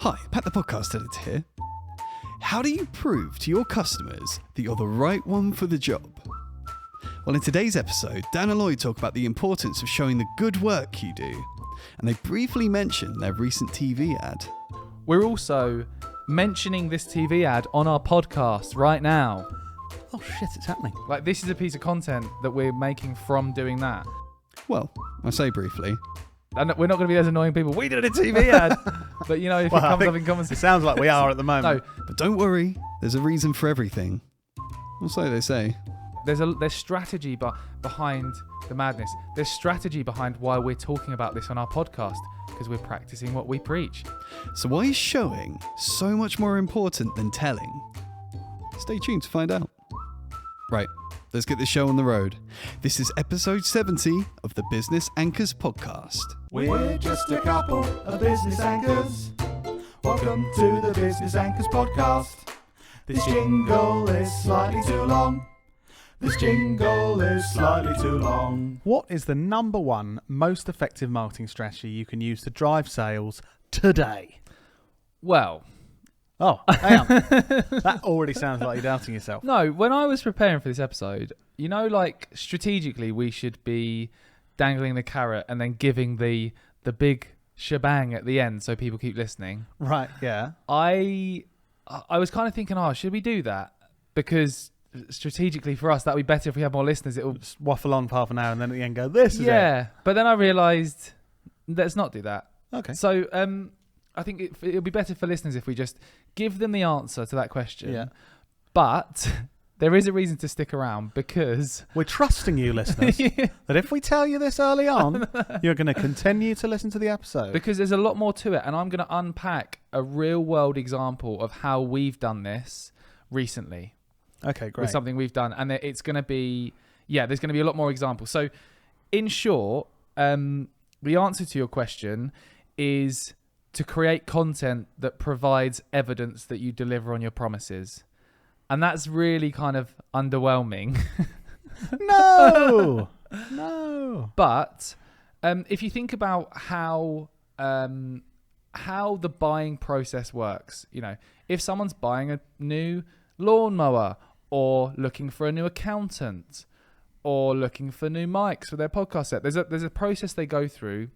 Hi, Pat the podcast editor here. How do you prove to your customers that you're the right one for the job? Well, in today's episode, Dan and Lloyd talk about the importance of showing the good work you do, and they briefly mention their recent TV ad. We're also mentioning this TV ad on our podcast right now. Oh shit, it's happening. Like, this is a piece of content that we're making from doing that. Well, I say briefly. And we're not going to be those annoying people. We did a TV ad. But, you know, if it comes up in comments... It sounds like we are at the moment. No, But don't worry, there's a reason for everything. Or so they say. there's strategy behind the madness. There's strategy behind why we're talking about this on our podcast, because we're practicing what we preach. So why is showing so much more important than telling? Stay tuned to find out. Right, let's get this show on the road. This is episode 70 of the Business Anchors podcast. We're just a couple of business anchors. Welcome to the Business Anchors podcast. This jingle is slightly too long. This jingle is slightly too long. What is the number one most effective marketing strategy you can use to drive sales today? Well... Oh, hang on. That already sounds like you're doubting yourself. No, when I was preparing for this episode, you know, like, strategically we should be dangling the carrot and then giving the big shebang at the end so people keep listening. Right, yeah. I was kind of thinking, should we do that? Because strategically for us, that would be better if we had more listeners. It'll Just waffle on for half an hour and then at the end go, this is it. Yeah, but then I realised, let's not do that. Okay. So I think it'll be better for listeners if we just give them the answer to that question. Yeah. But there is a reason to stick around, because... We're trusting you, listeners, that if we tell you this early on, you're going to continue to listen to the episode. Because there's a lot more to it, and I'm going to unpack a real-world example of how we've done this recently. Okay, great. With something we've done, and it's going to be... Yeah, there's going to be a lot more examples. So, in short, the answer to your question is to create content that provides evidence that you deliver on your promises. And that's really kind of underwhelming. No! But if you think about how the buying process works, you know, if someone's buying a new lawnmower or looking for a new accountant or looking for new mics for their podcast set, there's a process they go through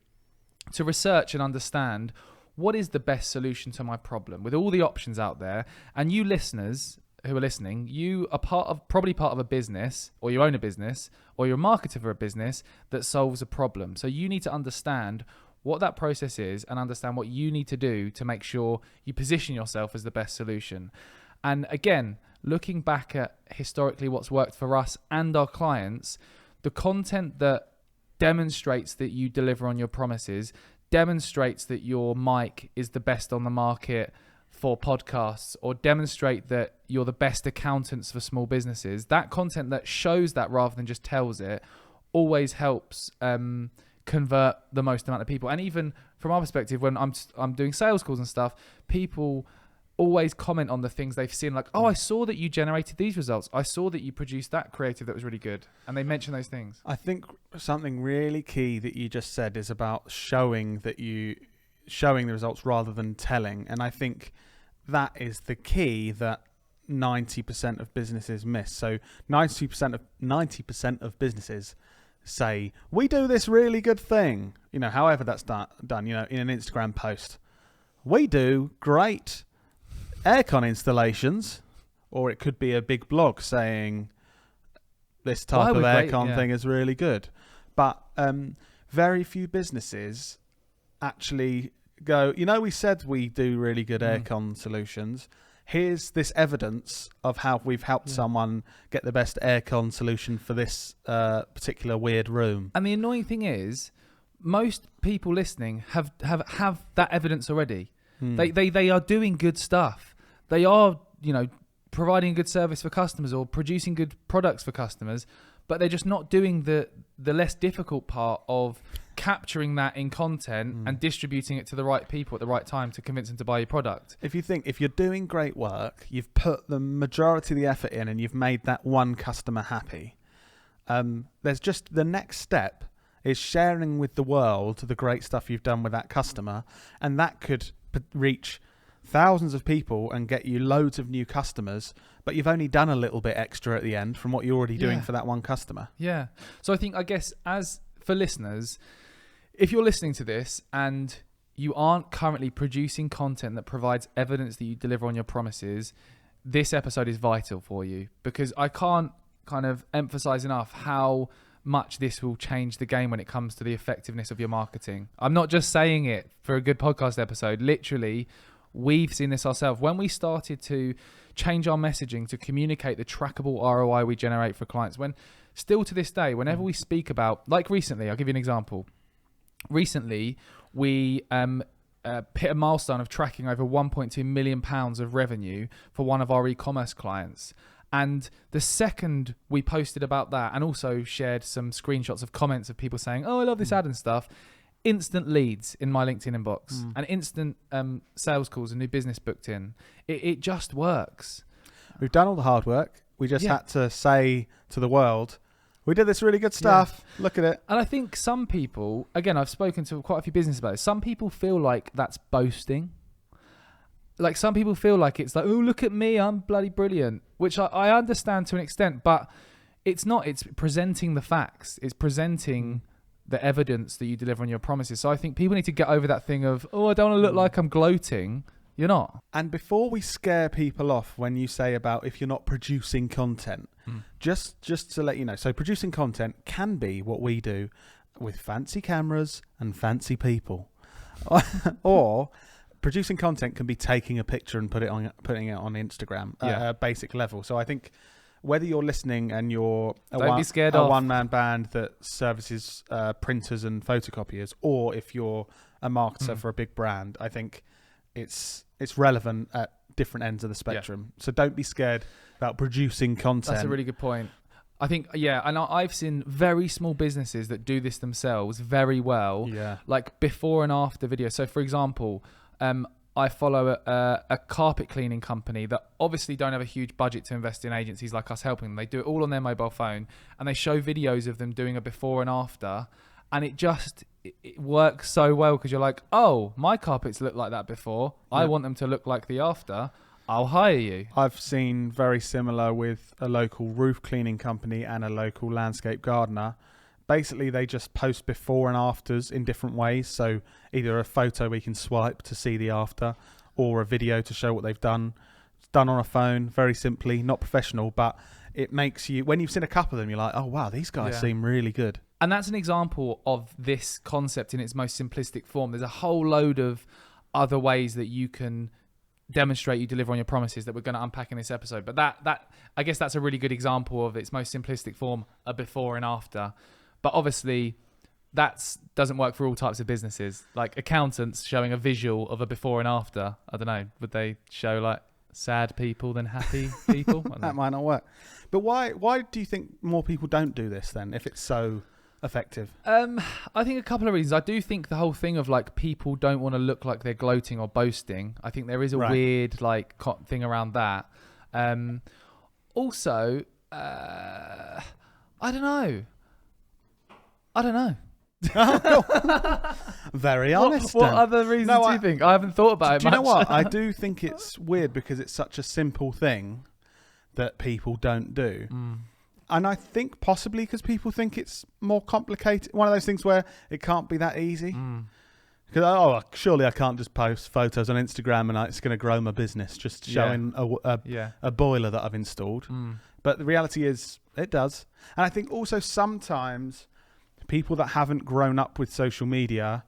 to research and understand what is the best solution to my problem with all the options out there. And you listeners who are listening, you are probably part of a business, or you own a business, or you're a marketer for a business that solves a problem. So you need to understand what that process is and understand what you need to do to make sure you position yourself as the best solution. And again, looking back at historically what's worked for us and our clients, the content that demonstrates that you deliver on your promises, demonstrates that your mic is the best on the market for podcasts, or demonstrate that you're the best accountants for small businesses, that content that shows that rather than just tells it always helps convert the most amount of people. And even from our perspective, when I'm doing sales calls and stuff, people always comment on the things they've seen, like, I saw that you generated these results, I saw that you produced that creative that was really good, and they mention those things. I think something really key that you just said is about showing the results rather than telling. And I think that is the key that 90% of businesses miss. So 90% of businesses say, we do this really good thing, you know, however that's done, you know, in an Instagram post. We do great aircon installations, or it could be a big blog saying this type of aircon thing is really good. But very few businesses actually go, you know, we said we do really good aircon solutions. Here's this evidence of how we've helped someone get the best aircon solution for this particular weird room. And the annoying thing is, most people listening have that evidence already. They are doing good stuff. They are, you know, providing a good service for customers or producing good products for customers, but they're just not doing the less difficult part of capturing that in content and distributing it to the right people at the right time to convince them to buy your product. If you're doing great work, you've put the majority of the effort in and you've made that one customer happy, there's just the next step is sharing with the world the great stuff you've done with that customer, and that could reach thousands of people and get you loads of new customers, but you've only done a little bit extra at the end from what you're already doing for that one customer. Yeah. So I guess as for listeners, if you're listening to this and you aren't currently producing content that provides evidence that you deliver on your promises, this episode is vital for you, because I can't kind of emphasize enough how much this will change the game when it comes to the effectiveness of your marketing. I'm not just saying it for a good podcast episode. Literally, we've seen this ourselves. When we started to change our messaging to communicate the trackable ROI we generate for clients, when still to this day, whenever we speak about, like recently, I'll give you an example. Recently, we hit a milestone of tracking over £1.2 million of revenue for one of our e-commerce clients. And the second we posted about that and also shared some screenshots of comments of people saying, oh, I love this ad and stuff, instant leads in my LinkedIn inbox and instant sales calls and new business booked in. It just works. We've done all the hard work. We just had to say to the world, we did this really good stuff. Yeah. Look at it. And I think some people, again, I've spoken to quite a few business about it. Some people feel like that's boasting. Like some people feel like it's like, oh, look at me, I'm bloody brilliant, which I understand to an extent, but it's not. It's presenting the facts. It's presenting the evidence that you deliver on your promises. So I think people need to get over that thing of, oh, I don't want to look like I'm gloating. You're not. And before we scare people off when you say about if you're not producing content, just to let you know, so producing content can be what we do with fancy cameras and fancy people. Or producing content can be taking a picture and putting it on Instagram at a basic level. So I think whether you're listening and you're a one-man band that services printers and photocopiers, or if you're a marketer for a big brand, I think it's relevant at different ends of the spectrum. So don't be scared about producing content. That's a really good point. I think, and I've seen very small businesses that do this themselves very well, like before and after videos. So for example, I follow a carpet cleaning company that obviously don't have a huge budget to invest in agencies like us helping them. They do it all on their mobile phone, and they show videos of them doing a before and after, and it works so well because you're like, oh, my carpets look like that before. I want them to look like the after. I'll hire you. I've seen very similar with a local roof cleaning company and a local landscape gardener. Basically, they just post before and afters in different ways. So either a photo we can swipe to see the after, or a video to show what they've done. It's done on a phone, very simply, not professional, but it makes you, when you've seen a couple of them, you're like, oh, wow, these guys seem really good. And that's an example of this concept in its most simplistic form. There's a whole load of other ways that you can demonstrate you deliver on your promises that we're going to unpack in this episode. But that I guess that's a really good example of its most simplistic form, a before and after. But obviously, that doesn't work for all types of businesses. Like accountants showing a visual of a before and after. I don't know. Would they show like sad people than happy people? That might not work. But why do you think more people don't do this then, if it's so effective? I think a couple of reasons. I do think the whole thing of like people don't want to look like they're gloating or boasting. I think there is a weird like thing around that. Also, I don't know. Very honest. What other reasons do you think? I haven't thought about it much. Do you know what? I do think it's weird because it's such a simple thing that people don't do. And I think possibly because people think it's more complicated. One of those things where it can't be that easy. Because, surely I can't just post photos on Instagram and it's going to grow my business just showing a boiler that I've installed. But the reality is it does. And I think also sometimes people that haven't grown up with social media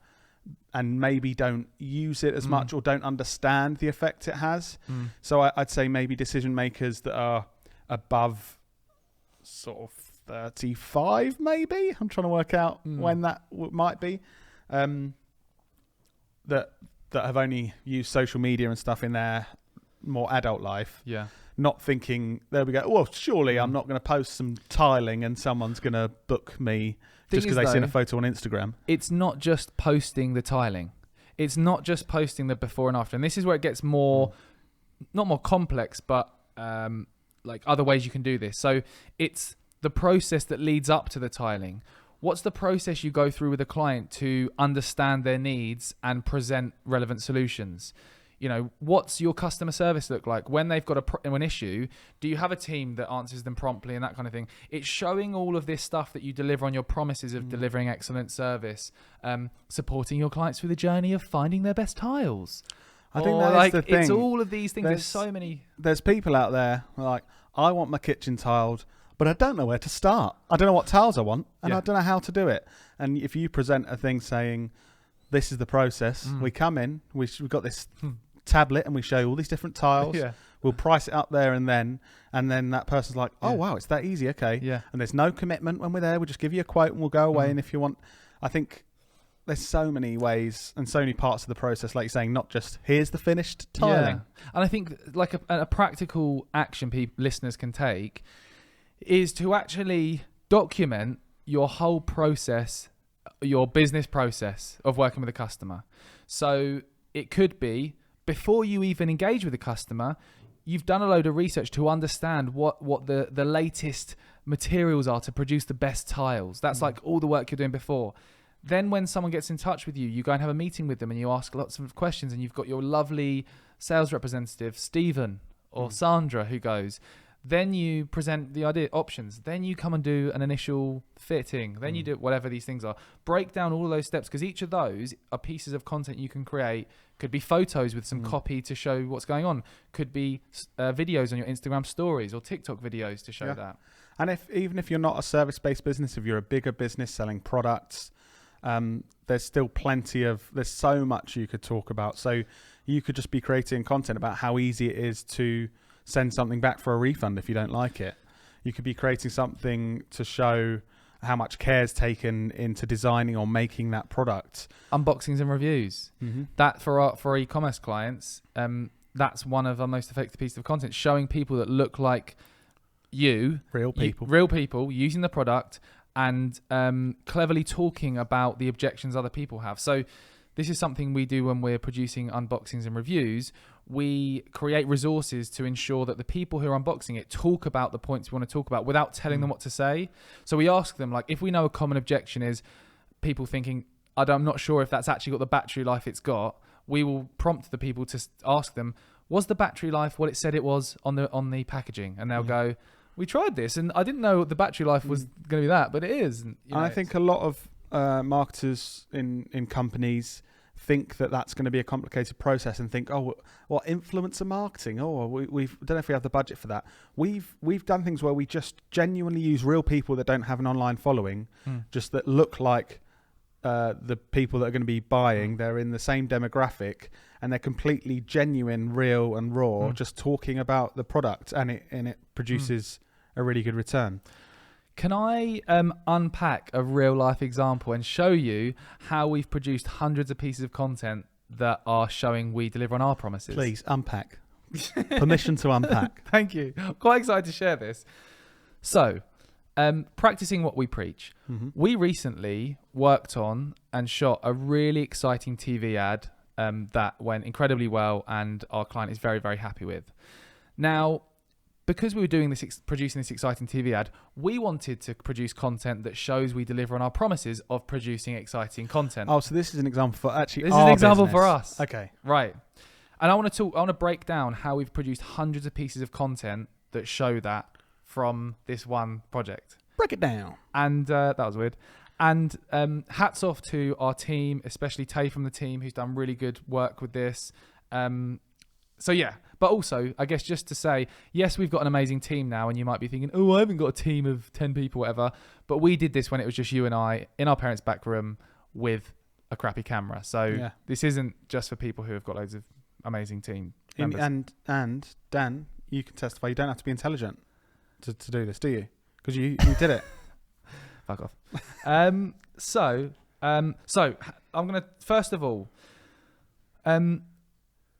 and maybe don't use it as much or don't understand the effect it has. So I'd say maybe decision makers that are above sort of 35 maybe. I'm trying to work out when that might be. That have only used social media and stuff in their more adult life. Not thinking, there we go, well, surely I'm not going to post some tiling and someone's going to book me just because they've seen a photo on Instagram. It's not just posting the tiling. It's not just posting the before and after. And this is where it gets more, not more complex, but like other ways you can do this. So it's the process that leads up to the tiling. What's the process you go through with a client to understand their needs and present relevant solutions? what's your customer service look like when they've got an issue? Do you have a team that answers them promptly and that kind of thing? It's showing all of this stuff that you deliver on your promises of delivering excellent service, supporting your clients through the journey of finding their best tiles. I think that's the thing. It's all of these things. There's so many. There's people out there like, I want my kitchen tiled, but I don't know where to start. I don't know what tiles I want, and I don't know how to do it. And if you present a thing saying, this is the process, we come in, we've got this tablet, and we show you all these different tiles. We'll price it up there and then that person's like, oh, wow, it's that easy. Okay. Yeah. And there's no commitment when we're there. We'll just give you a quote and we'll go away. And if you want, I think there's so many ways and so many parts of the process, like you're saying, not just here's the finished tiling. Yeah. And I think like a practical action listeners can take is to actually document your whole process, your business process of working with a customer. So it could be before you even engage with a customer, you've done a load of research to understand what the latest materials are to produce the best tiles. That's like all the work you're doing before. Then when someone gets in touch with you, you go and have a meeting with them and you ask lots of questions, and you've got your lovely sales representative, Stephen or Sandra, who goes. Then you present the idea options. Then you come and do an initial fitting. Then you do whatever these things are. Break down all of those steps, because each of those are pieces of content you can create. Could be photos with some copy to show what's going on. Could be videos on your Instagram stories or TikTok videos to show that. And even if you're not a service-based business, if you're a bigger business selling products, there's still there's so much you could talk about. So you could just be creating content about how easy it is to send something back for a refund if you don't like it. You could be creating something to show how much care is taken into designing or making that product. Unboxings and reviews. That for e-commerce clients, that's one of our most effective pieces of content, showing people that look like real people using the product, and cleverly talking about the objections other people have. So this is something we do when we're producing unboxings and reviews. We create resources to ensure that the people who are unboxing it talk about the points we want to talk about without telling them what to say. So we ask them, like, if we know a common objection is people thinking, I'm not sure if that's actually got the battery life it's got, we will prompt the people to ask them, was the battery life what it said it was on the packaging? And they'll go, we tried this and I didn't know the battery life was going to be that, but it is. And, I think a lot of marketers in companies think that that's going to be a complicated process and think, oh, what influencer marketing? Oh, we don't know if we have the budget for that. We've done things where we just genuinely use real people that don't have an online following, just that look like the people that are going to be buying. They're in the same demographic and they're completely genuine, real and raw, just talking about the product, and it produces a really good return. Can I unpack a real life example and show you how we've produced hundreds of pieces of content that are showing we deliver on our promises? Please, unpack. Permission to unpack. Thank you. I'm quite excited to share this. So, practicing what we preach. We recently worked on and shot a really exciting TV ad that went incredibly well and our client is very, very happy with. Now, because we were doing this, producing this exciting TV ad, we wanted to produce content that shows we deliver on our promises of producing exciting content. Oh, so this is an example for actually This is an example for us. Okay. Right. And I want to break down how we've produced hundreds of pieces of content that show that from this one project. Break it down. And that was weird. And hats off to our team, especially Tay from the team, who's done really good work with this. So yeah, but also, I guess just to say, yes, we've got an amazing team now, and you might be thinking, oh, I haven't got a team of 10 people, whatever. But we did this when it was just you and I in our parents' back room with a crappy camera. So this isn't just for people who have got loads of amazing team members. And Dan, you can testify, you don't have to be intelligent to do this, do you? Because you did it. Fuck off. So I'm going to, first of all,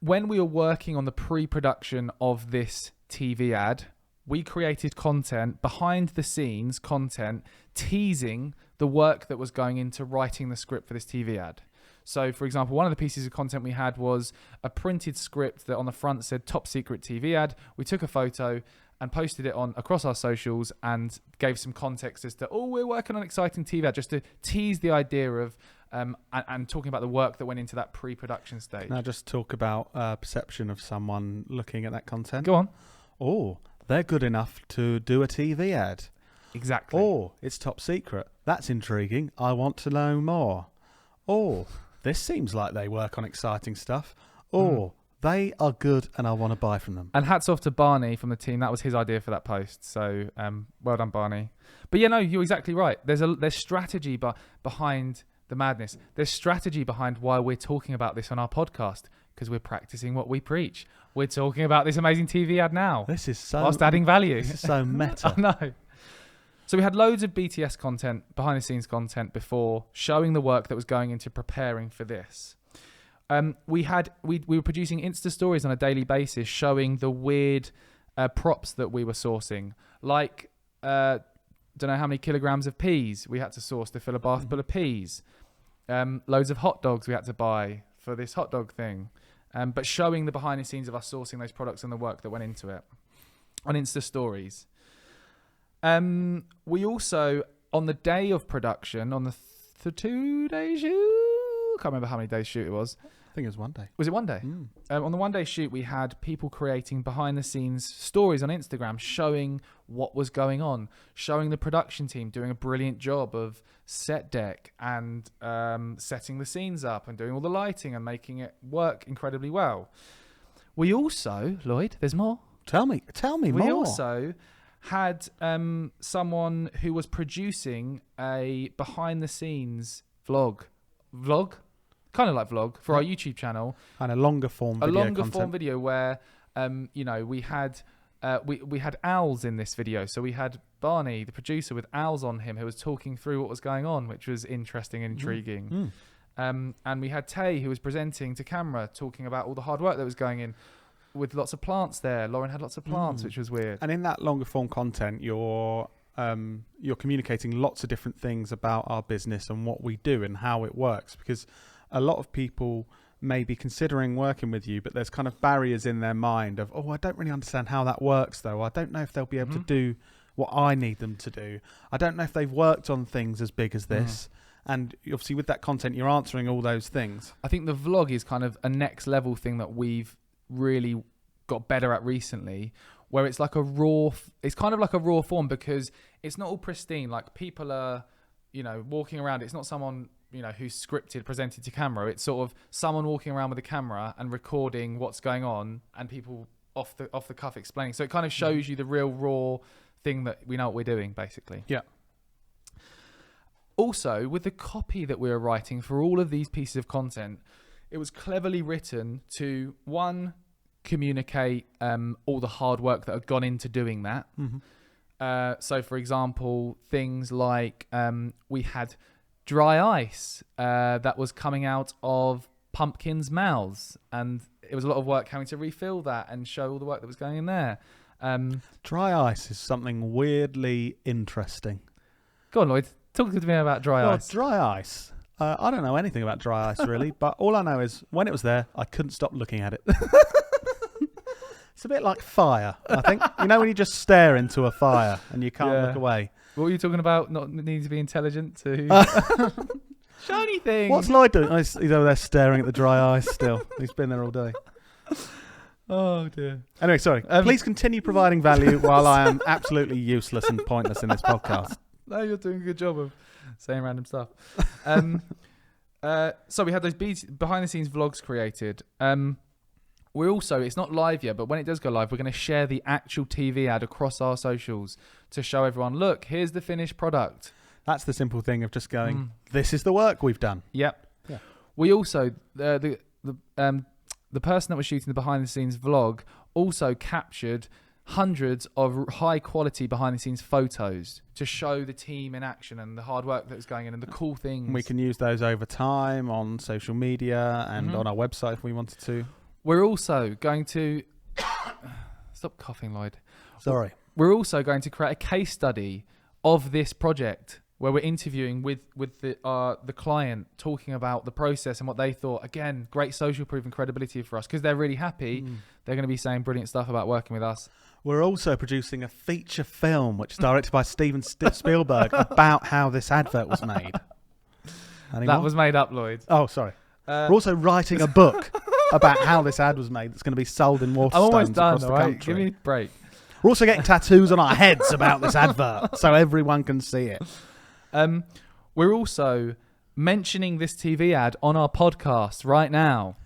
when we were working on the pre-production of this TV ad, we created content, behind the scenes content, teasing the work that was going into writing the script for this TV ad. So, for example, one of the pieces of content we had was a printed script that on the front said top secret TV ad. We took a photo and posted it on across our socials and gave some context as to, we're working on an exciting TV ad, just to tease the idea of and talking about the work that went into that pre-production stage. Now just talk about perception of someone looking at that content. Go on. Oh, they're good enough to do a TV ad. Exactly. Oh, it's top secret. That's intriguing. I want to know more. Oh, this seems like they work on exciting stuff. Oh, they are good and I want to buy from them. And hats off to Barney from the team. That was his idea for that post. So well done, Barney. But yeah, no, you're exactly right. There's strategy behind the madness. There's strategy behind why we're talking about this on our podcast, because we're practicing what we preach. We're talking about this amazing TV ad now. This is so... whilst adding value. This is so meta. I know. So we had loads of BTS content, behind the scenes content before, showing the work that was going into preparing for this. We were producing Insta stories on a daily basis, showing the weird props that we were sourcing, like don't know how many kilograms of peas we had to source to fill a bath full of peas, loads of hot dogs we had to buy for this hot dog thing, but showing the behind the scenes of us sourcing those products and the work that went into it on Insta stories. We also, on the day of production, on the 2-day shoot, I can't remember how many days shoot it was. I think it was one day. Was it one day? On the 1 day shoot, we had people creating behind the scenes stories on Instagram, showing what was going on, showing the production team doing a brilliant job of set deck and setting the scenes up and doing all the lighting and making it work incredibly well. We also, Lloyd, there's more. Tell me more. We also had someone who was producing a behind the scenes vlog, kind of like vlog for our YouTube channel, and a longer form video where we had owls in this video. So we had Barney, the producer, with owls on him, who was talking through what was going on, which was interesting and intriguing. And we had Tay, who was presenting to camera, talking about all the hard work that was going in, with lots of plants there. Lauren had lots of plants, which was weird. And in that longer form content, you're communicating lots of different things about our business and what we do and how it works, because a lot of people may be considering working with you, but there's kind of barriers in their mind of, I don't really understand how that works though. I don't know if they'll be able to do what I need them to do. I don't know if they've worked on things as big as this. And obviously with that content, you're answering all those things. I think the vlog is kind of a next level thing that we've really got better at recently, where it's like it's kind of like a raw form, because it's not all pristine. Like, people are, walking around. It's not someone, who's scripted, presented to camera. It's sort of someone walking around with a camera and recording what's going on, and people off the cuff explaining. So it kind of shows you the real raw thing that we know what we're doing, basically. Yeah. Also, with the copy that we were writing for all of these pieces of content, it was cleverly written to, one, communicate all the hard work that had gone into doing that. So, for example, things like we had dry ice that was coming out of pumpkins' mouths, and it was a lot of work having to refill that and show all the work that was going in there. Dry ice is something weirdly interesting. Go on, Lloyd. Talk to me about dry ice. Dry ice. I don't know anything about dry ice, really, but all I know is when it was there, I couldn't stop looking at it. It's a bit like fire, I think. When you just stare into a fire and you can't look away. What were you talking about? Not needing to be intelligent to... Shiny thing. What's Lloyd doing? He's over there staring at the dry ice still. He's been there all day. Oh, dear. Anyway, sorry. Please continue providing value while I am absolutely useless and pointless in this podcast. No, you're doing a good job of saying random stuff. So we had those behind the scenes vlogs created. We're also, it's not live yet, but when it does go live, we're going to share the actual TV ad across our socials to show everyone, look, here's the finished product. That's the simple thing of just going, this is the work we've done. Yep. Yeah. We also, the person that was shooting the behind the scenes vlog also captured hundreds of high quality behind the scenes photos to show the team in action and the hard work that was going in and the cool things. And we can use those over time on social media and on our website if we wanted to. We're also going to stop coughing, Lloyd. Sorry. We're also going to create a case study of this project where we're interviewing with the client, talking about the process and what they thought. Again, great social proof and credibility for us, because they're really happy They're going to be saying brilliant stuff about working with us. We're also producing a feature film, which is directed by Steven Spielberg, about how this advert was made. That was made up, Lloyd. Oh, sorry. We're also writing a book about how this ad was made that's going to be sold in Waterstones I'm almost done, across the all right? country. Give me a break. We're also getting tattoos on our heads about this advert so everyone can see it. We're also mentioning this TV ad on our podcast right now.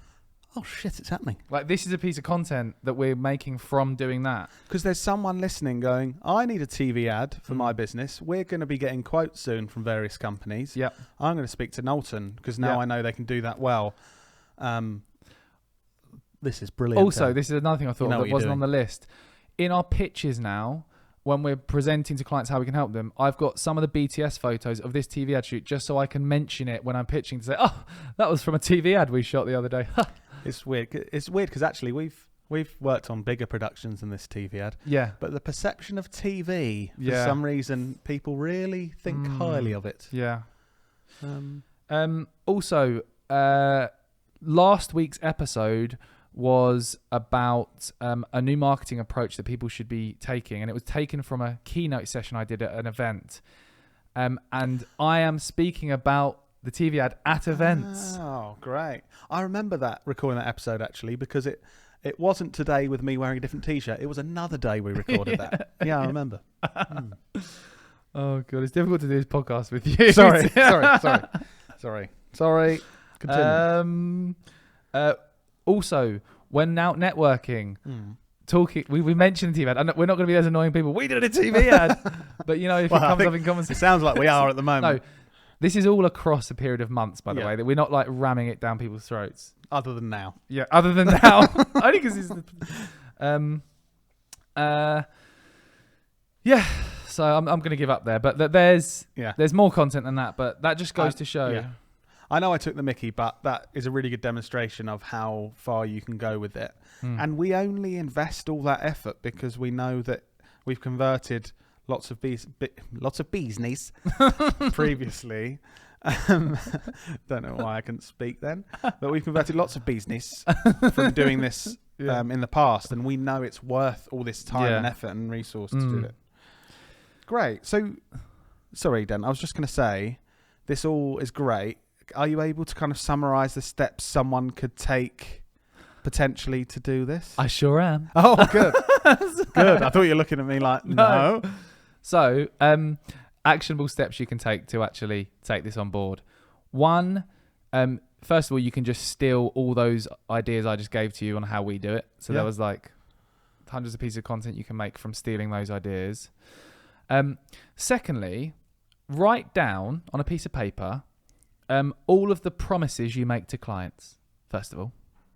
Oh, shit, it's happening. Like, this is a piece of content that we're making from doing that. Because there's someone listening going, I need a TV ad for my business. We're going to be getting quotes soon from various companies. Yep. I'm going to speak to Knowlton because now I know they can do that well. This is brilliant. Also, this is another thing I thought that wasn't on the list. In our pitches now, when we're presenting to clients how we can help them, I've got some of the BTS photos of this TV ad shoot just so I can mention it when I'm pitching to say, oh, that was from a TV ad we shot the other day. It's weird. It's weird because actually we've worked on bigger productions than this TV ad. Yeah. But the perception of TV, for some reason, people really think highly of it. Yeah. Also, last week's episode was about a new marketing approach that people should be taking, and it was taken from a keynote session I did at an event. And I am speaking about the TV ad at events. Oh, great. I remember recording that episode actually because it wasn't today with me wearing a different T-shirt. It was another day we recorded that. Yeah, I remember. Oh, God. It's difficult to do this podcast with you. Sorry. Continue. Also, when out networking, talking, we mentioned TV ad. We're not going to be those annoying people. We did a TV ad. But, if it comes up in comments. It sounds like we are at the moment. No. This is all across a period of months, by the way, that we're not like ramming it down people's throats. Other than now. Yeah, other than now. Only because it's... yeah, so I'm going to give up there. But there's more content than that, but that just goes to show. Yeah. I know I took the mickey, but that is a really good demonstration of how far you can go with it. And we only invest all that effort because we know that we've converted... lots of business previously. Don't know why I couldn't speak then, but we've converted lots of business from doing this in the past, and we know it's worth all this time and effort and resource to do it. Great. So, sorry, Dan, I was just going to say, this all is great. Are you able to kind of summarize the steps someone could take potentially to do this? I sure am. Oh, good. Good. I thought you were looking at me like, no. So, actionable steps you can take to actually take this on board. One, first of all, you can just steal all those ideas I just gave to you on how we do it. So there was like hundreds of pieces of content you can make from stealing those ideas. Secondly, write down on a piece of paper all of the promises you make to clients, first of all.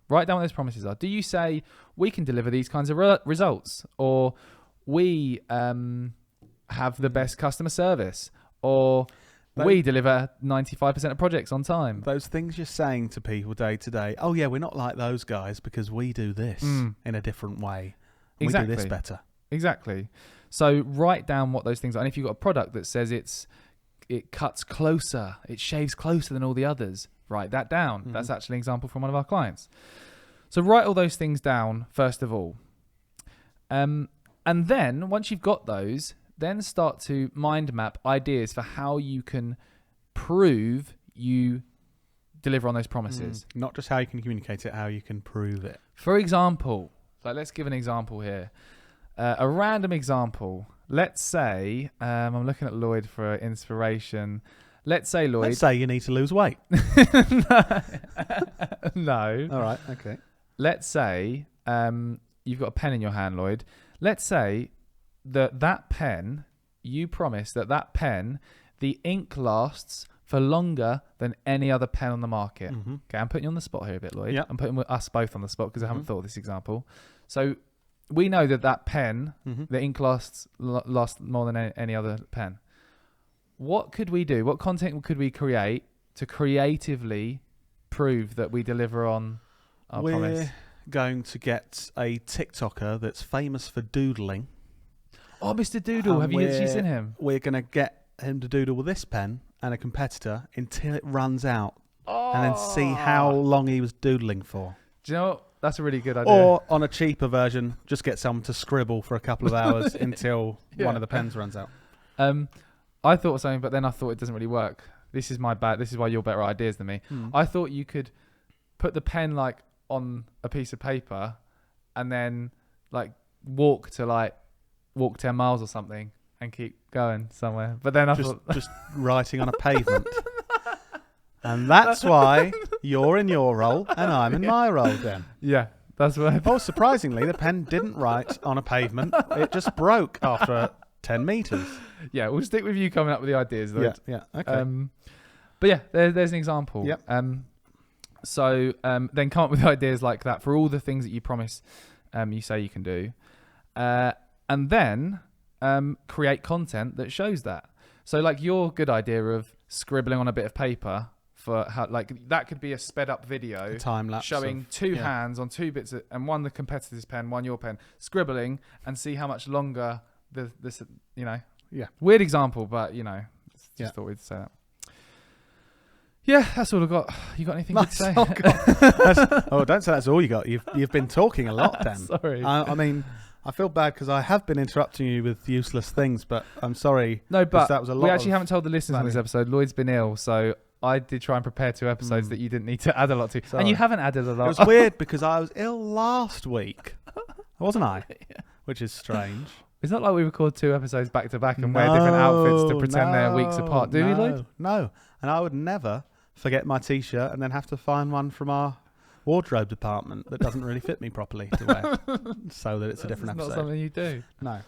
Write down what those promises are. Do you say, we can deliver these kinds of results? Or we... have the best customer service, or we deliver 95% of projects on time. Those things you're saying to people day to day. Oh yeah, we're not like those guys because we do this in a different way. Exactly. We do this better. Exactly. So write down what those things are. And if you've got a product that says it cuts closer, it shaves closer than all the others, write that down. That's actually an example from one of our clients. So write all those things down first of all. And then once you've got those, then start to mind map ideas for how you can prove you deliver on those promises. Not just how you can communicate it, how you can prove it. For example, let's give an example here. A random example. Let's say, I'm looking at Lloyd for inspiration. Let's say, Lloyd... Let's say you need to lose weight. No. All right, okay. Let's say you've got a pen in your hand, Lloyd. Let's say... that pen, you promise that pen, the ink lasts for longer than any other pen on the market. Okay, I'm putting you on the spot here a bit, Lloyd. Yep. I'm putting us both on the spot because I haven't thought of this example. So we know that pen, the ink lasts more than any other pen. What could we do? What content could we create to creatively prove that we deliver on our promise? We're going to get a TikToker that's famous for doodling. Oh, Mr. Doodle, have you seen him? We're going to get him to doodle with this pen and a competitor until it runs out and then see how long he was doodling for. Do you know what? That's a really good idea. Or on a cheaper version, just get someone to scribble for a couple of hours until one of the pens runs out. I thought of something, but then I thought it doesn't really work. This is my bad. This is why you're better at ideas than me. I thought you could put the pen like on a piece of paper and then like walk 10 miles or something and keep going somewhere. But then I thought just writing on a pavement. And that's why you're in your role and I'm in my role then. Yeah, that's what I thought. Oh, surprisingly, the pen didn't write on a pavement. It just broke after 10 meters. Yeah, we'll stick with you coming up with the ideas, though. Yeah, okay. But yeah, there's an example. Yep. So then come up with ideas like that for all the things that you promise you say you can do. And then create content that shows that. So like your good idea of scribbling on a bit of paper for how, like that could be a sped up video time lapse showing two hands on two bits and one the competitor's pen, one your pen, scribbling and see how much longer this weird example, but just thought we'd say that. Yeah, that's all I got. You got anything to say? Don't say that's all you got. You've been talking a lot, Dan. Sorry. I mean, I feel bad because I have been interrupting you with useless things, but I'm sorry. No, but that was a lot. We actually haven't told the listeners on this episode. Lloyd's been ill, so I did try and prepare 2 episodes that you didn't need to add a lot to. Sorry. And you haven't added a lot. It was weird because I was ill last week, wasn't I? Yeah. Which is strange. It's not like we record 2 episodes back to back and wear different outfits to pretend they're weeks apart, do we, Lloyd? No. And I would never forget my T-shirt and then have to find one from our wardrobe department that doesn't really fit me properly to wear, so that it's a different episode. Not something you do. No.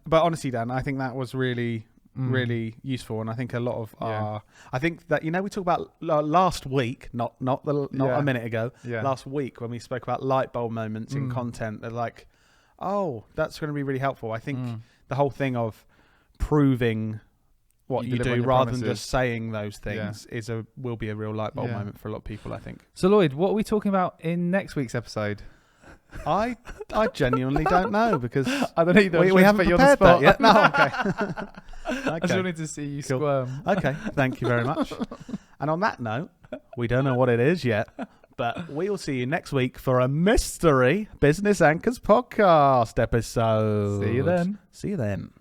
But honestly, Dan, I think that was really, really useful, and I think a lot of our, I think that we talked about last week, not a minute ago, last week when we spoke about light bulb moments in content. They're like, oh, that's going to be really helpful. I think the whole thing of proving what you do rather than just saying those things will be a real light bulb moment for a lot of people, I think. So Lloyd, what are we talking about in next week's episode? I genuinely don't know because I don't either. We haven't prepared that yet. No, okay. I just wanted to see you squirm. Okay, thank you very much. And on that note, we don't know what it is yet, but we will see you next week for a mystery Business Anchors podcast episode. See you then. See you then.